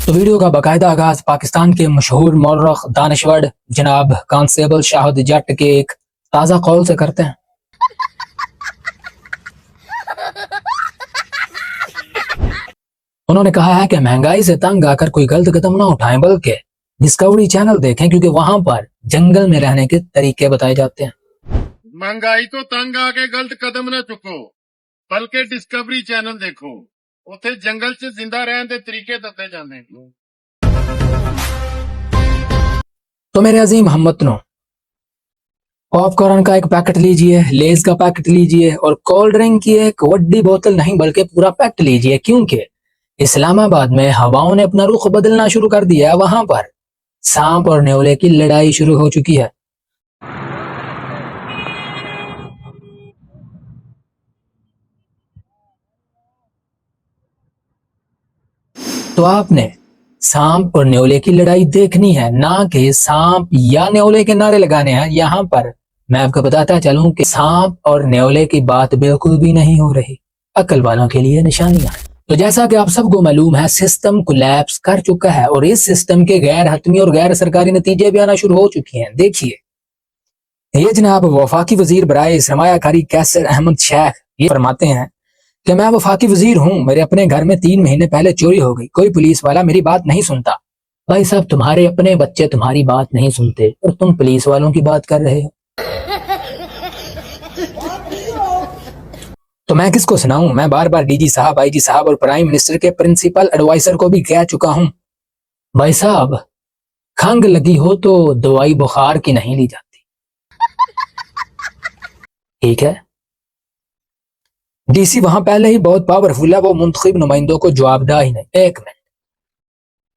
तो वीडियो का बाकायदा आगाज पाकिस्तान के मशहूर मौर्रख दानिशवर जनाब कांस्टेबल शाहिद जट के एक ताज़ा कौल से करते हैं। उन्होंने कहा है कि महंगाई से तंग आकर कोई गलत कदम ना उठाएं बल्कि डिस्कवरी चैनल देखें, क्योंकि वहां पर जंगल में रहने के तरीके बताए जाते हैं। महंगाई तो तंग आके गलत कदम न चुको बल्कि डिस्कवरी चैनल देखो, उथे जंगल च जिंदा रहने के तरीके दसे जाते हैं। तो मेरे अजीम हमवतनों, पॉपकॉर्न का एक पैकेट लीजिए, लेज का पैकेट लीजिए और कोल्ड ड्रिंक की एक वड्डी बोतल नहीं बल्कि पूरा पैकेट लीजिए, क्योंकि इस्लामाबाद में हवाओं ने अपना रुख बदलना शुरू कर दिया है। वहां पर सांप और न्योले की लड़ाई शुरू हो चुकी है। तो आपने सांप और न्योले की लड़ाई देखनी है, ना कि सांप या न्योले के नारे लगाने हैं। यहाँ पर मैं आपको बताता चलूं कि सांप और न्योले की बात बिल्कुल भी नहीं हो रही। अकल वालों के लिए निशानियां। तो जैसा कि आप सबको मालूम है, सिस्टम कोलैप्स कर चुका है और इस सिस्टम के गैर हतमी और गैर सरकारी नतीजे भी आना शुरू हो चुके हैं। देखिए, ये जनाब वफाकी वजीर बराए सरमायाकारी कैसर अहमद शेख ये फरमाते हैं कि मैं वफाकी वजीर हूँ, मेरे अपने घर में 3 महीने पहले चोरी हो गई, कोई पुलिस वाला मेरी बात नहीं सुनता। भाई साहब, तुम्हारे अपने बच्चे तुम्हारी बात नहीं सुनते और तुम पुलिस वालों की बात कर रहे हो, तो मैं किसको सुनाऊं? मैं बार बार डीजी साहब, आईजी साहब और प्राइम मिनिस्टर के प्रिंसिपल एडवाइजर को भी कह चुका हूं, भाई साहब खंग लगी हो तो दवाई बुखार की नहीं ली जाती, ठीक है? डीसी वहां पहले ही बहुत पावरफुल है, वो मुंतखब नुमाइंदों को जवाबदा ही नहीं। एक मिनट,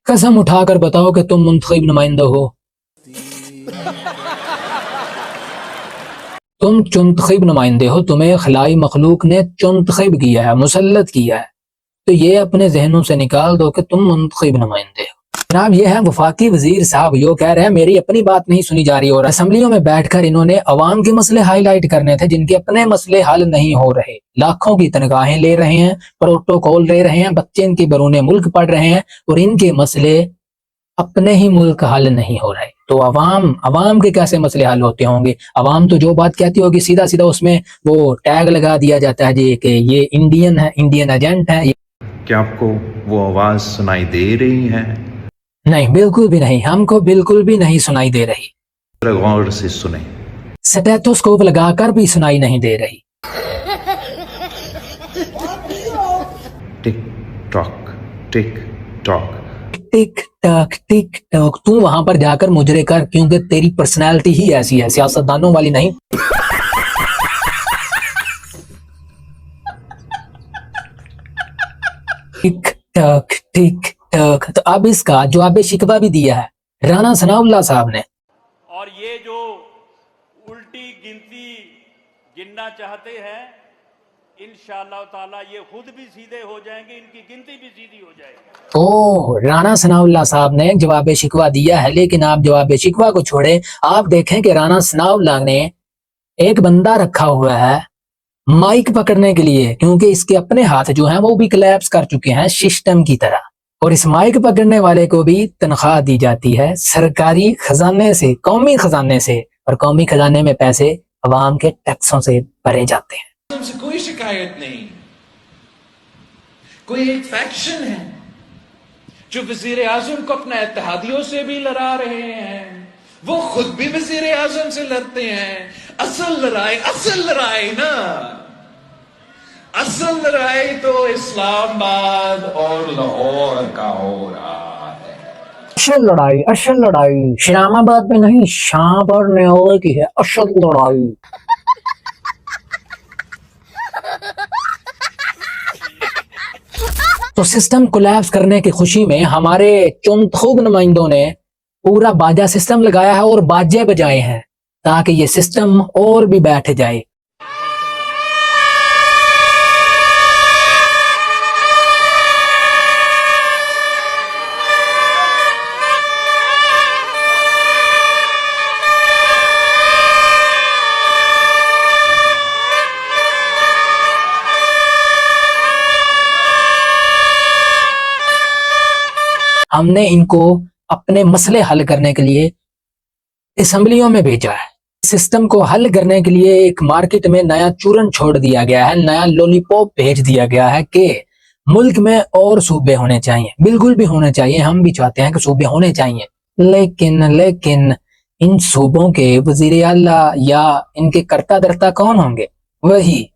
कसम उठाकर बताओ कि तुम मुंतखब नुमाइंदा हो? तुम चुंतखब नुमाइंदे हो, तुम्हें खलाई मखलूक ने चुंतखब किया है, मुसल्लत किया है, तो ये अपने जहनों से निकाल दो कि तुम मुंतखब नुमाइंदे हो। जनाब, ये है वफाकी वजीर साहब, यो कह रहे हैं मेरी अपनी बात नहीं सुनी जा रही, और असेंबलियों में बैठकर इन्होंने अवाम के मसले हाईलाइट करने थे जिनके अपने मसले हल नहीं हो रहे। लाखों की तनख्वाहें ले रहे हैं, प्रोटोकॉल ले रहे हैं, बच्चे इनके बरूने मुल्क पढ़ रहे हैं और इनके मसले अपने ही मुल्क हल नहीं हो रहे। तो अवाम के कैसे मसले हल होते होंगे? अवाम तो जो बात कहती होगी सीधा सीधा उसमें वो टैग लगा दिया जाता है जी कि ये इंडियन है, इंडियन एजेंट है। क्या आपको वो आवाज सुनाई दे रही है? नहीं, बिल्कुल भी नहीं, हमको बिल्कुल भी नहीं सुनाई दे रही। गौर से सुने, स्टेथोस्कोप लगाकर भी सुनाई नहीं दे रही। Tick tock tick tock tick tock तू वहां पर जाकर मुजरे कर, क्योंकि तेरी पर्सनैलिटी ही ऐसी है, सियासतदानों वाली नहीं। Tick tock. तो अब इसका जवाब शिकवा भी दिया है राना सनाउल्लाह साहब ने। और ये जो उल्टी गिनती गिनना चाहते हैं, इंशाअल्लाह ताला ये खुद भी सीधे हो जाएंगे, इनकी गिनती भी सीधी हो जाएगी। ओ, राना सनाउल्लाह साहब ने जवाब शिकवा दिया है, लेकिन आप जवाब शिकवा को छोड़े, आप देखें कि राना सनाउल्लाह ने एक बंदा रखा हुआ है माइक पकड़ने के लिए, क्योंकि इसके अपने हाथ जो हैं वो भी कोलैप्स कर चुके हैं सिस्टम की तरह, और इस माइक पकड़ने वाले को भी तनख्वाह दी जाती है सरकारी खजाने से, कौमी खजाने से, और कौमी खजाने में पैसे अवाम के टैक्सों से भरे जाते हैं। हमसे कोई शिकायत नहीं। कोई एक फैक्शन है जो वजीर आजम को अपने इत्तेहादियों से भी लड़ा रहे हैं, वो खुद भी वजीर आजम से लड़ते हैं। असल लड़ाई ना, असल लड़ाई तो इस्लामाबाद और लाहौर का हो रहा है। असल लड़ाई इस्लामाबाद में नहीं, शाम और न्योले की है असल लड़ाई। तो सिस्टम कोलैप्स करने की खुशी में हमारे चुनखुब नुमाइंदों ने पूरा बाजा सिस्टम लगाया है और बाजे बजाए हैं ताकि ये सिस्टम और भी बैठ जाए। हमने इनको अपने मसले हल करने के लिए असेंबलियों में भेजा है। सिस्टम को हल करने के लिए एक मार्केट में नया चूरन छोड़ दिया गया है, नया लॉलीपॉप भेज दिया गया है कि मुल्क में और सूबे होने चाहिए। बिल्कुल भी होने चाहिए, हम भी चाहते हैं कि सूबे होने चाहिए, लेकिन इन सूबों के वजीर आला या इनके कर्ता धर्ता कौन होंगे? वही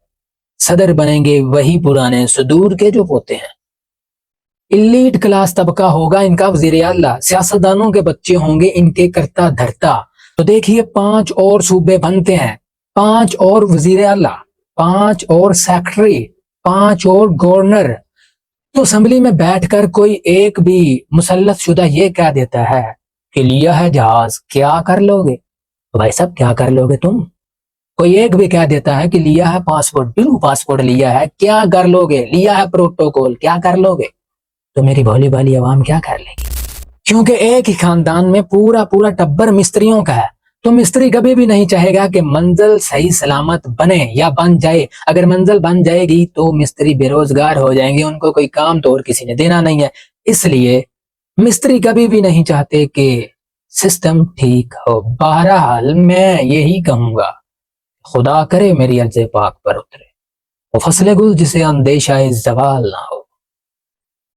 सदर बनेंगे, वही पुराने सुदूर के जो पोते हैं। इलीट क्लास तबका होगा इनका वजीर आला, सियासतदानों के बच्चे होंगे इनके कर्ता धर्ता। तो देखिए 5 और सूबे बनते हैं, 5 और वजीर आला, 5 और सेक्रेटरी, 5 और गवर्नर। तो असेंबली में बैठकर कोई एक भी मुसल्लत शुदा ये कह देता है कि लिया है जहाज, क्या कर लोगे भाई साहब, क्या कर लोगे तुम? कोई एक भी कह देता है कि लिया है पासपोर्ट, ब्लू पासपोर्ट लिया है, क्या कर लोगे? लिया है प्रोटोकॉल, क्या कर लोगे? तो मेरी भोली भाली आवाम क्या कर लेगी? क्योंकि एक ही खानदान में पूरा पूरा टब्बर मिस्त्रियों का है। तो मिस्त्री कभी भी नहीं चाहेगा कि मंजिल सही सलामत बने या बन जाए। अगर मंजिल बन जाएगी तो मिस्त्री बेरोजगार हो जाएंगे, उनको कोई काम तो और किसी ने देना नहीं है। इसलिए मिस्त्री कभी भी नहीं चाहते कि सिस्टम ठीक हो। बहरहाल मैं यही कहूंगा, खुदा करे मेरी अर्ज़ पाक पर उतरे वो फसले गुल जिसे अंदेशा ज़वाल ना हो।